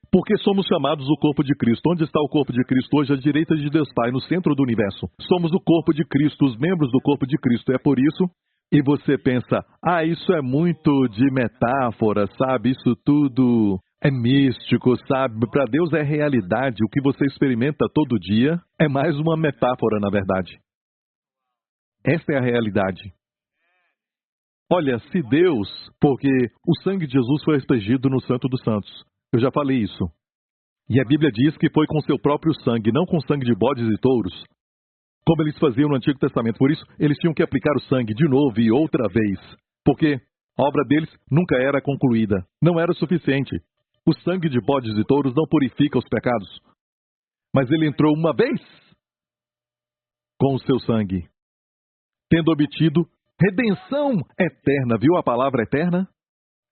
Porque somos chamados o corpo de Cristo. Onde está o corpo de Cristo hoje? À direita de Deus Pai, no centro do universo. Somos o corpo de Cristo, os membros do corpo de Cristo. É por isso. E você pensa, isso é muito de metáfora, sabe? Isso tudo é místico, sabe? Para Deus é realidade. O que você experimenta todo dia é mais uma metáfora, na verdade. Esta é a realidade. Olha, se Deus, porque o sangue de Jesus foi aspergido no Santo dos Santos. Eu já falei isso. E a Bíblia diz que foi com seu próprio sangue, não com sangue de bodes e touros, como eles faziam no Antigo Testamento. Por isso, eles tinham que aplicar o sangue de novo e outra vez, porque a obra deles nunca era concluída. Não era suficiente. O sangue de bodes e touros não purifica os pecados. Mas ele entrou uma vez com o seu sangue, tendo obtido redenção eterna. Viu a palavra eterna?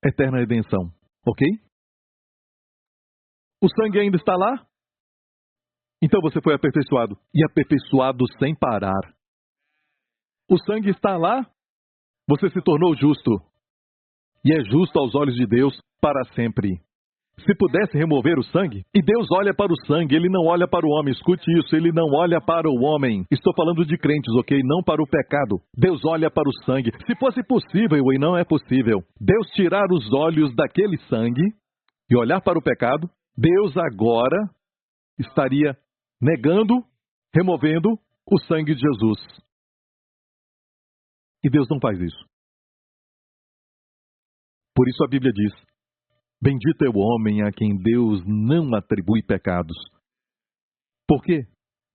Eterna redenção. Ok? O sangue ainda está lá? Então você foi aperfeiçoado. E aperfeiçoado sem parar. O sangue está lá? Você se tornou justo. E é justo aos olhos de Deus para sempre. Se pudesse remover o sangue, e Deus olha para o sangue, Ele não olha para o homem. Escute isso, Ele não olha para o homem. Estou falando de crentes, ok? Não para o pecado. Deus olha para o sangue. Se fosse possível, e não é possível, Deus tirar os olhos daquele sangue e olhar para o pecado, Deus agora estaria negando, removendo o sangue de Jesus. E Deus não faz isso. Por isso a Bíblia diz: bendito é o homem a quem Deus não atribui pecados. Por quê?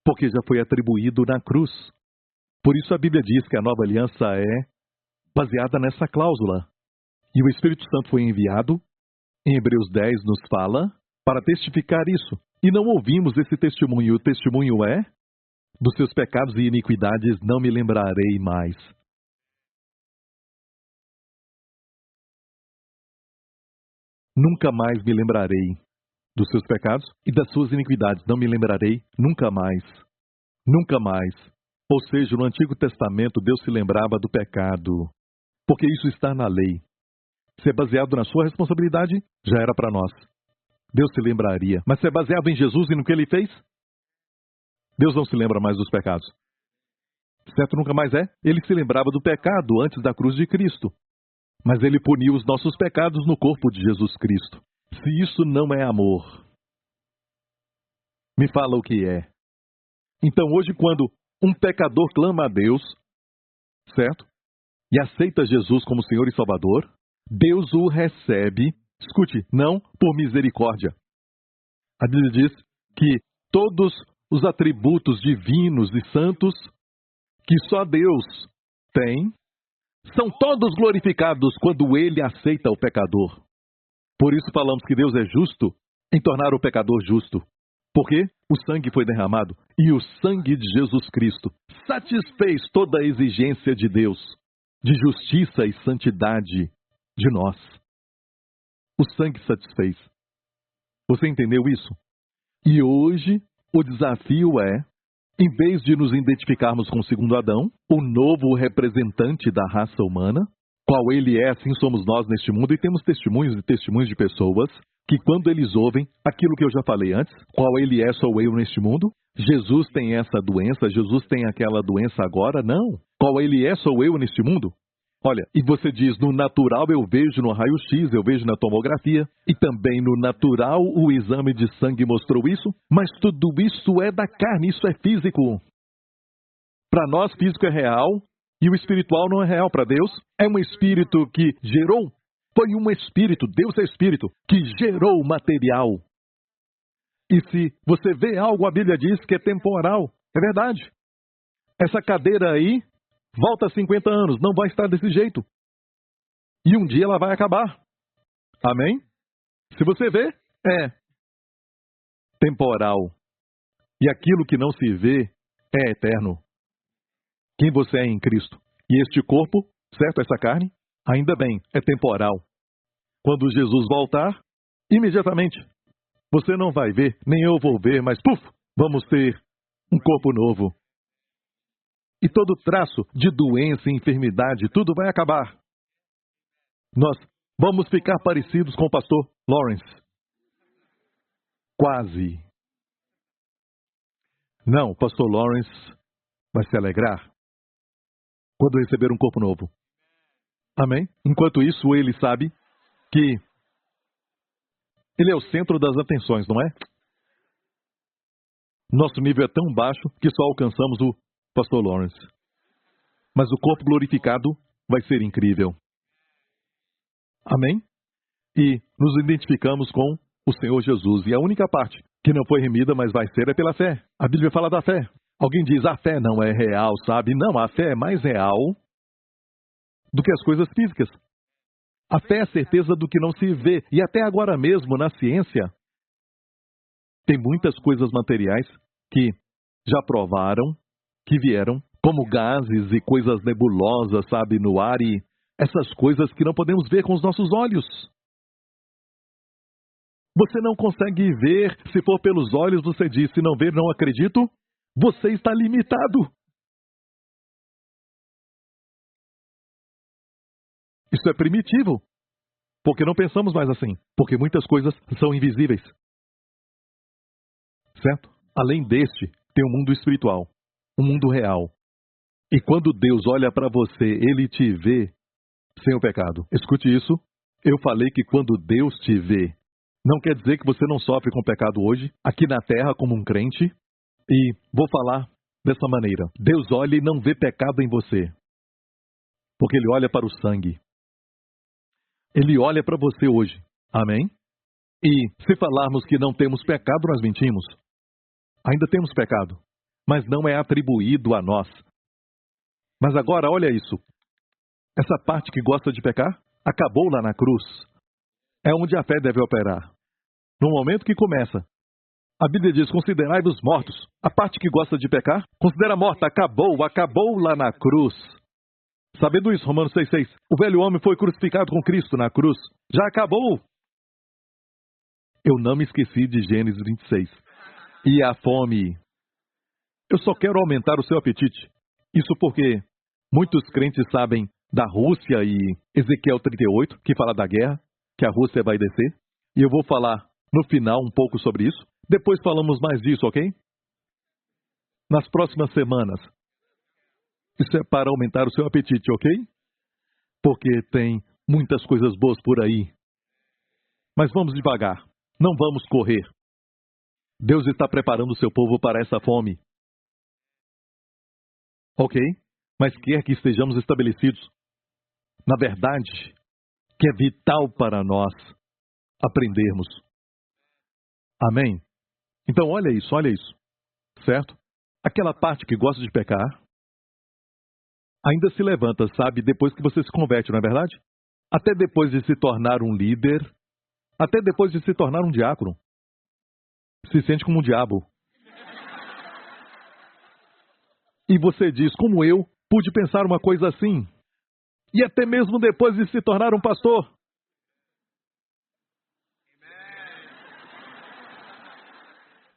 Porque já foi atribuído na cruz. Por isso a Bíblia diz que a nova aliança é baseada nessa cláusula. E o Espírito Santo foi enviado, em Hebreus 10 nos fala, para testificar isso. E não ouvimos esse testemunho. O testemunho é: dos seus pecados e iniquidades não me lembrarei mais. Nunca mais me lembrarei dos seus pecados e das suas iniquidades. Não me lembrarei nunca mais. Nunca mais. Ou seja, no Antigo Testamento, Deus se lembrava do pecado, porque isso está na lei. Se é baseado na sua responsabilidade, já era para nós. Deus se lembraria. Mas você baseava em Jesus e no que ele fez? Deus não se lembra mais dos pecados. Certo? Nunca mais é. Ele se lembrava do pecado antes da cruz de Cristo. Mas ele puniu os nossos pecados no corpo de Jesus Cristo. Se isso não é amor, me fala o que é. Então hoje, quando um pecador clama a Deus, certo? E aceita Jesus como Senhor e Salvador, Deus o recebe, escute, não por misericórdia. A Bíblia diz que todos os atributos divinos e santos que só Deus tem, são todos glorificados quando ele aceita o pecador. Por isso falamos que Deus é justo em tornar o pecador justo. Porque o sangue foi derramado e o sangue de Jesus Cristo satisfez toda a exigência de Deus, de justiça e santidade de nós. O sangue satisfez. Você entendeu isso? E hoje o desafio é, em vez de nos identificarmos com o segundo Adão, o novo representante da raça humana, qual ele é, assim somos nós neste mundo, e temos testemunhos e testemunhos de pessoas que quando eles ouvem aquilo que eu já falei antes, qual ele é, sou eu neste mundo, Jesus tem essa doença, Jesus tem aquela doença agora, não. Qual ele é, sou eu neste mundo. Olha, e você diz, no natural eu vejo no raio-x, eu vejo na tomografia, e também no natural o exame de sangue mostrou isso, mas tudo isso é da carne, isso é físico. Para nós, físico é real, e o espiritual não é real. Para Deus, é um espírito que gerou, foi um espírito, Deus é espírito, que gerou o material. E se você vê algo, a Bíblia diz que é temporal, é verdade. Essa cadeira aí, volta a 50 anos, não vai estar desse jeito. E um dia ela vai acabar. Amém? Se você vê, é temporal. E aquilo que não se vê é eterno. Quem você é em Cristo. E este corpo, certo? Essa carne, ainda bem, é temporal. Quando Jesus voltar, imediatamente, você não vai ver, nem eu vou ver, mas puf, vamos ter um corpo novo. E todo traço de doença e enfermidade, tudo vai acabar. Nós vamos ficar parecidos com o pastor Lawrence. Quase. Não, o pastor Lawrence vai se alegrar quando receber um corpo novo. Amém? Enquanto isso, ele sabe que ele é o centro das atenções, não é? Nosso nível é tão baixo que só alcançamos o pastor Lawrence. Mas o corpo glorificado vai ser incrível. Amém? E nos identificamos com o Senhor Jesus. E a única parte que não foi remida, mas vai ser, é pela fé. A Bíblia fala da fé. Alguém diz, a fé não é real, sabe? Não, a fé é mais real do que as coisas físicas. A fé é a certeza do que não se vê. E até agora mesmo, na ciência, tem muitas coisas materiais que já provaram, que vieram, como gases e coisas nebulosas, sabe, no ar, e essas coisas que não podemos ver com os nossos olhos. Você não consegue ver, se for pelos olhos, você diz, se não ver, não acredito, você está limitado. Isso é primitivo, porque não pensamos mais assim, porque muitas coisas são invisíveis. Certo? Além deste, tem um mundo espiritual, um mundo real. E quando Deus olha para você, Ele te vê sem o pecado. Escute isso, eu falei que quando Deus te vê, não quer dizer que você não sofre com o pecado hoje, aqui na terra como um crente, e vou falar dessa maneira. Deus olha e não vê pecado em você, porque Ele olha para o sangue. Ele olha para você hoje. Amém? E se falarmos que não temos pecado, nós mentimos. Ainda temos pecado, mas não é atribuído a nós. Mas agora, olha isso. Essa parte que gosta de pecar, acabou lá na cruz. É onde a fé deve operar. No momento que começa, a Bíblia diz, considerai-vos mortos. A parte que gosta de pecar, considera morta. Acabou lá na cruz. Sabendo isso, Romanos 6,6. O velho homem foi crucificado com Cristo na cruz. Já acabou. Eu não me esqueci de Gênesis 26. E a fome. Eu só quero aumentar o seu apetite. Isso porque muitos crentes sabem da Rússia e Ezequiel 38, que fala da guerra, que a Rússia vai descer. E eu vou falar no final um pouco sobre isso. Depois falamos mais disso, ok? Nas próximas semanas. Isso é para aumentar o seu apetite, ok? Porque tem muitas coisas boas por aí. Mas vamos devagar. Não vamos correr. Deus está preparando o seu povo para essa fome. Ok? Mas quer que estejamos estabelecidos na verdade que é vital para nós aprendermos. Amém? Então olha isso. Certo? Aquela parte que gosta de pecar ainda se levanta, sabe, depois que você se converte, não é verdade? Até depois de se tornar um líder, até depois de se tornar um diácono. Se sente como um diabo. E você diz, como eu pude pensar uma coisa assim? E até mesmo depois de se tornar um pastor.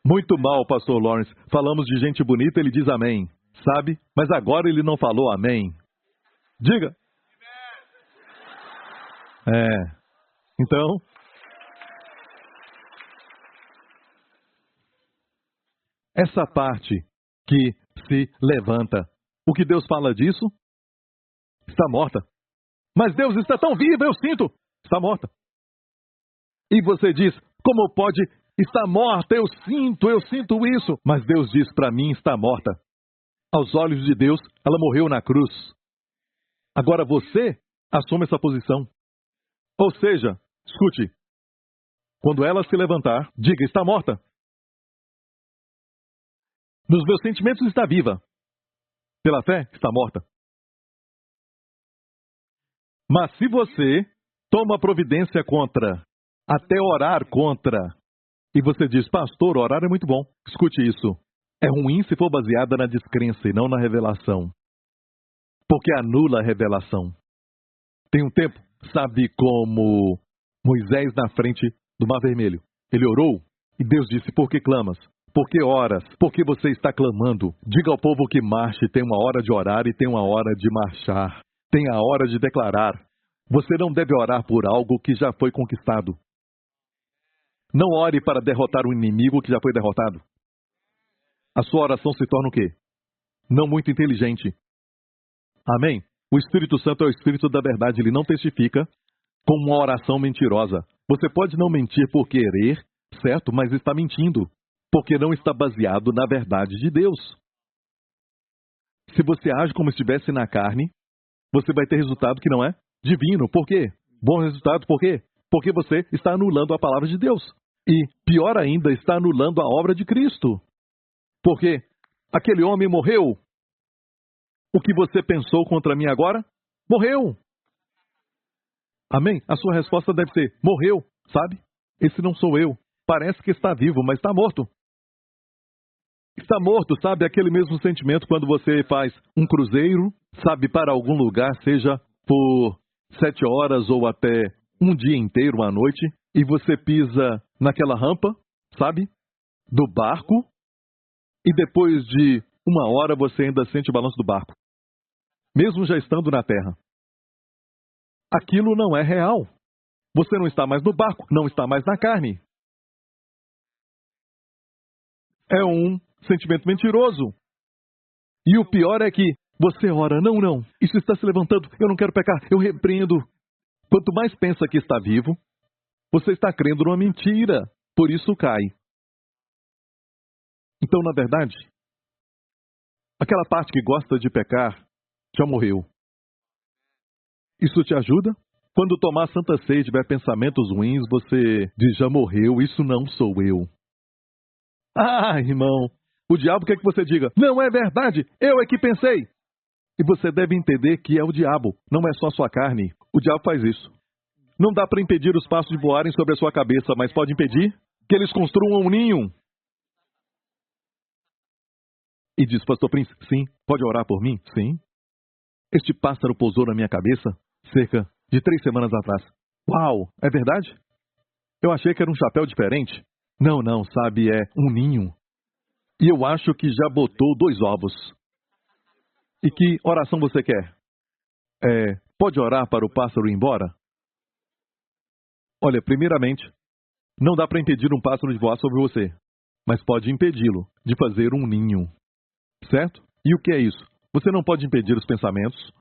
Muito mal, pastor Lawrence. Falamos de gente bonita, ele diz amém. Sabe? Mas agora ele não falou amém. Diga. Então, essa parte que se levanta, o que Deus fala disso? Está morta. Mas Deus está tão vivo, eu sinto. Está morta. E você diz, como pode? Está morta, eu sinto isso. Mas Deus diz para mim, está morta. Aos olhos de Deus, ela morreu na cruz. Agora você assume essa posição. Ou seja, escute, quando ela se levantar, diga, está morta. Nos meus sentimentos está viva. Pela fé, está morta. Mas se você toma providência contra, até orar contra, e você diz, pastor, orar é muito bom. Escute isso. É ruim se for baseada na descrença e não na revelação. Porque anula a revelação. Tem um tempo, sabe, como Moisés na frente do Mar Vermelho. Ele orou e Deus disse, por que clamas? Por que oras? Por que você está clamando? Diga ao povo que marche, tem uma hora de orar e tem uma hora de marchar. Tem a hora de declarar. Você não deve orar por algo que já foi conquistado. Não ore para derrotar um inimigo que já foi derrotado. A sua oração se torna o quê? Não muito inteligente. Amém? O Espírito Santo é o Espírito da verdade. Ele não testifica com uma oração mentirosa. Você pode não mentir por querer, certo? Mas está mentindo. Porque não está baseado na verdade de Deus. Se você age como se estivesse na carne, você vai ter resultado que não é divino. Por quê? Bom resultado, por quê? Porque você está anulando a palavra de Deus. E, pior ainda, está anulando a obra de Cristo. Porque aquele homem morreu. O que você pensou contra mim agora? Morreu. Amém? A sua resposta deve ser, morreu, sabe? Esse não sou eu. Parece que está vivo, mas está morto. Está morto, sabe? Aquele mesmo sentimento quando você faz um cruzeiro, sabe, para algum lugar, seja por 7 horas ou até um dia inteiro, uma noite, e você pisa naquela rampa, sabe, do barco, e depois de 1 hora você ainda sente o balanço do barco, mesmo já estando na terra. Aquilo não é real. Você não está mais no barco, não está mais na carne. É um sentimento mentiroso. E o pior é que você ora, não, isso está se levantando, eu não quero pecar, eu repreendo. Quanto mais pensa que está vivo, você está crendo numa mentira, por isso cai. Então, na verdade, aquela parte que gosta de pecar já morreu. Isso te ajuda? Quando tomar Santa Ceia e tiver pensamentos ruins, você diz, já morreu, isso não sou eu. Ah, irmão, o diabo quer que você diga, não é verdade, eu é que pensei. E você deve entender que é o diabo, não é só a sua carne. O diabo faz isso. Não dá para impedir os passos de voarem sobre a sua cabeça, mas pode impedir que eles construam um ninho. E diz, pastor Prince, sim, pode orar por mim? Sim. Este pássaro pousou na minha cabeça cerca de 3 semanas atrás. Uau, é verdade? Eu achei que era um chapéu diferente. Não, sabe, é um ninho. E eu acho que já botou 2 ovos. E que oração você quer? Pode orar para o pássaro ir embora? Olha, primeiramente, Não dá para impedir um pássaro de voar sobre você, mas pode impedi-lo de fazer um ninho. Certo? E o que é isso? Você não pode impedir os pensamentos,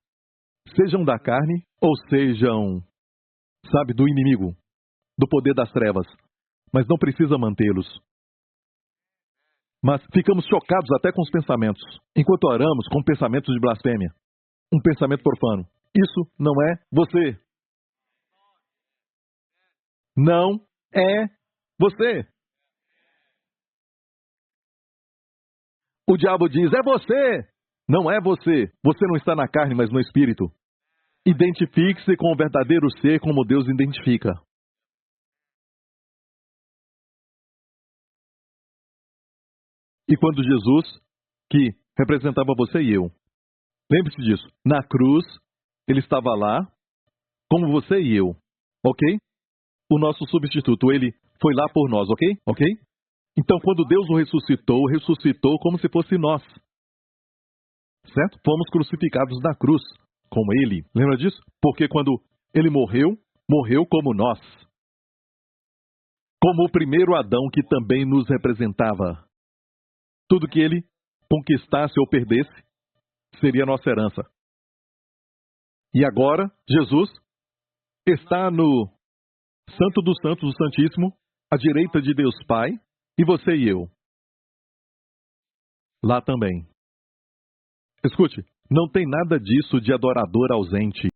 sejam da carne ou sejam, sabe, do inimigo, do poder das trevas, mas não precisa mantê-los. Mas ficamos chocados até com os pensamentos, enquanto oramos com pensamentos de blasfêmia, um pensamento profano. Isso não é você. Não é você. O diabo diz, é você. Não é você. Você não está na carne, mas no espírito. Identifique-se com o verdadeiro ser como Deus identifica. E quando Jesus, que representava você e eu, lembre-se disso, na cruz, ele estava lá, como você e eu, ok? O nosso substituto, ele foi lá por nós, ok? Ok? Então, quando Deus o ressuscitou, ressuscitou como se fosse nós. Certo? Fomos crucificados na cruz, com ele. Lembra disso? Porque quando ele morreu, morreu como nós. Como o primeiro Adão que também nos representava. Tudo que ele conquistasse ou perdesse seria nossa herança. E agora, Jesus está no Santo dos Santos, o Santíssimo, à direita de Deus Pai, e você e eu. Lá também. Escute, não tem nada disso de adorador ausente.